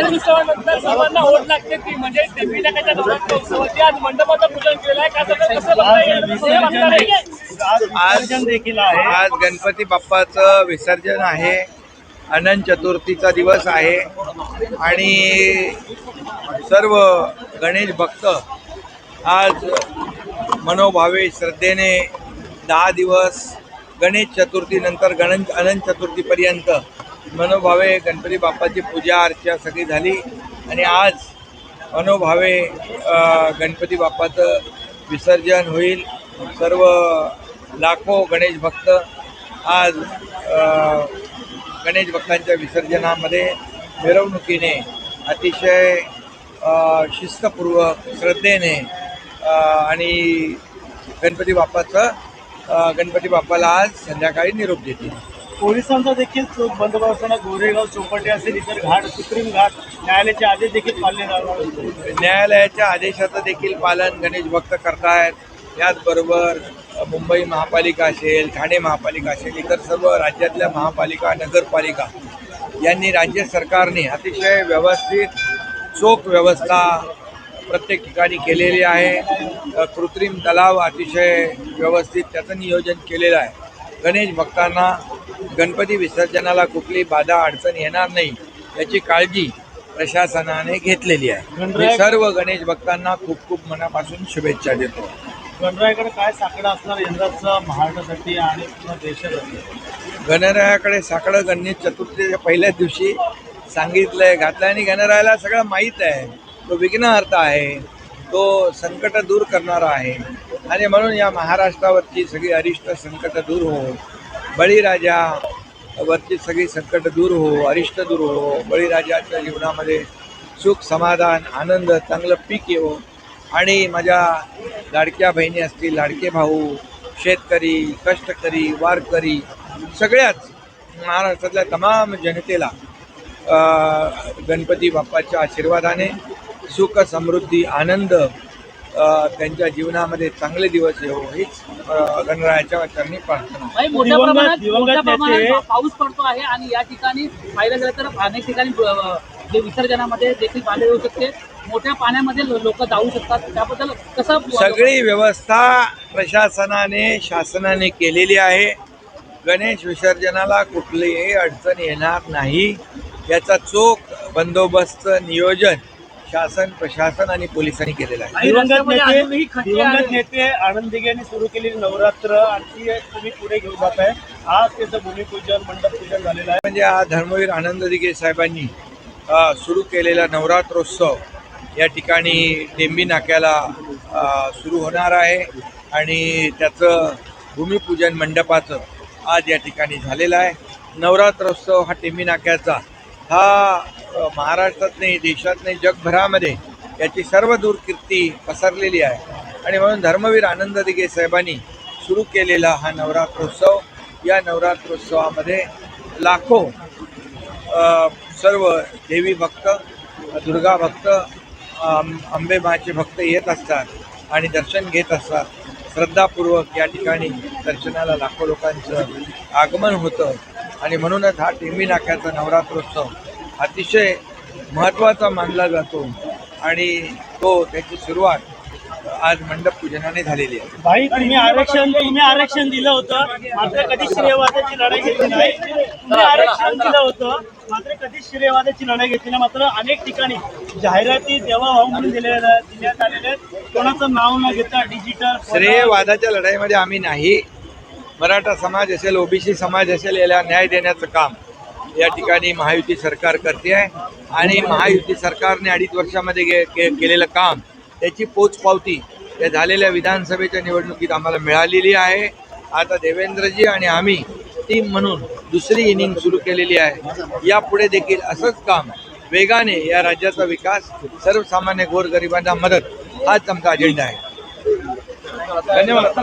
उत्सवानंतर सर्वांना ओढ लागते ती म्हणजे विनायकाच्या नवरात्र उत्सवाची आज मंडपाचं पूजन केलंय आज देखील आहे। आज गणपती बाप्पाचं विसर्जन आहे, अनंत चतुर्थीचा दिवस आहे आणि सर्व गणेश भक्त आज मनोभावे श्रद्धेने 10 दिवस गणेश चतुर्थीनंतर अनंत चतुर्थीपर्यंत मनोभावे गणपती बाप्पाची पूजा अर्चा सगळी झाली आणि आज मनोभावे गणपती बाप्पाचं विसर्जन होईल। सर्व लाखो गणेश भक्त आज गणेश भक्तांच्या विसर्जनामध्ये मिरवणुकीने अतिशय शिस्तपूर्वक श्रद्धेने आणि गणपती बाप्पाला आज संध्याकाळी निरोप देतील। पोलिसांचा देखील चोख बंदोबस्ताने गोरेगाव चौपाटी असेल इतर घाट कृत्रिम घाट न्यायालयाचे आदेश देखील पाळले जाणार। न्यायालयाच्या आदेशाचं देखील पालन गणेश भक्त करतायत। याचबरोबर मुंबई महापालिका असेल, ठाणे महापालिका असेल, इतर सर्व राज्यातल्या महापालिका नगरपालिका यांनी राज्य सरकारने अतिशय व्यवस्थित चोख व्यवस्था प्रत्येक ठिकाणी केलेली आहे। कृत्रिम तलाव अतिशय व्यवस्थित त्याचं नियोजन केलेलं आहे। गणेश भक्तांना गणपती विसर्जनाला कुठली बाधा अडचण येणार नाही याची काळजी प्रशासनाने घेतलेली आहे। मी सर्व गणेश भक्तांना खूप खूप मनापासून शुभेच्छा देतो। गणरायाकडे काय साकडं असणार यंदाचं महाराष्ट्रासाठी आणि पूर्ण देशासाठी? गणरायाकडे साकडं गणेश चतुर्थीच्या पहिल्याच दिवशी सांगितलंय, घातलंय आणि गणरायाला सगळं माहीत आहे। तो विघ्नहर्ता आहे, तो संकट दूर करणारा आहे आणि म्हणून या महाराष्ट्रावरची सगळी अरिष्ट संकट दूर हो, बळीराजावरची सगळी संकट दूर हो, अरिष्ट दूर हो, बळीराजाच्या जीवनामध्ये सुख समाधान आनंद चांगलं पीक येवो आणि माझ्या लाडक्या बहिणी असतील, लाडके भाऊ, शेतकरी, कष्टकरी, वारकरी सगळ्याच महाराष्ट्रातल्या तमाम जनतेला गणपती बाप्पाच्या आशीर्वादाने सुख समृद्धी आनंद त्यांच्या जीवनामध्ये चांगले दिवस येवो हीच गणरायाच्या चरणी प्रार्थना। पाऊस पडतो आहे आणि या ठिकाणी पाहिलं गेलं तर अनेक ठिकाणी जे विसर्जनामध्ये देखील पाणी येऊ शकते, मोठ्या पाण्यामध्ये लोक जाऊ शकतात, त्याबद्दल कसं? सगळी व्यवस्था प्रशासनाने शासनाने केलेली आहे। गणेश विसर्जनाला कुठलीही अडचण येणार नाही याचा चोख बंदोबस्त नियोजन शासन प्रशासन आणि पोलिसांनी केलेलं आहे। दिवंगत नेते आनंद दिघे यांनी सुरू केलेली नवरात्र आणखी तुम्ही पुढे घेऊन जात आहे। आज त्याचं भूमिपूजन मंडप पूजन झालेलं आहे। म्हणजे आज धर्मवीर आनंद दिघे साहेबांनी सुरू केलेला नवरात्रोत्सव या ठिकाणी टेंबी नाक्याला सुरू होणार आहे आणि त्याचं भूमिपूजन मंडपाचं आज या ठिकाणी झालेलं आहे। नवरात्रोत्सव हा टेंबी नाक्याचा हा महाराष्ट्रात नाही, देशात नाही, जगभरामध्ये याची सर्व दूर कीर्ती पसरलेली आहे आणि म्हणून धर्मवीर आनंद दिघे साहेबांनी सुरू केलेला हा नवरात्रोत्सव, या नवरात्रोत्सवामध्ये लाखो सर्व देवी भक्त, दुर्गा भक्त, अंबे माचे भक्त येत असतात आणि दर्शन घेत असतात। श्रद्धापूर्वक या ठिकाणी दर्शनाला लाखो लोकांचं आगमन होतं आणि म्हणूनच हा टेंबी नाक्याचा नवरात्रोत्सव अतिशय महत्त्वाचा मानला जातो आणि त्याची सुरुवात आज मंडप पूजनाने झालेली आहे। भाई तुम्ही आरक्षण दिलं होतं मात्र कधी श्रेयवादाची लढाई घेतली नाही। तुम्ही आरक्षण दिलं होतं मात्र कधी श्रेयवादाची लढाई घेतली नाही। मात्र अनेक ठिकाणी जाहिराती देवाभाऊ म्हणून देण्यात आलेल्या कोणाचं नाव न घेता डिजिटल श्रेयवादाच्या लढाईमध्ये आम्ही नाही। मराठा समाज असेल, ओबीसी समाज असेल, याला न्याय देण्याचं काम या ठिकाणी महायुती सरकार करते आहे आणि महायुती सरकारने 2.5 वर्षामध्ये केलेलं काम त्याची पोचपावती या झालेल्या विधानसभेच्या निवडणुकीत आम्हाला मिळालेली आहे। आता देवेंद्रजी आणि आम्ही टीम म्हणून दुसरी इनिंग सुरू केलेली आहे। यापुढे देखील असंच काम वेगाने या राज्याचा विकास, सर्वसामान्य गोरगरिबांना मदत हाच आमचा अजेंडा आहे। धन्यवाद।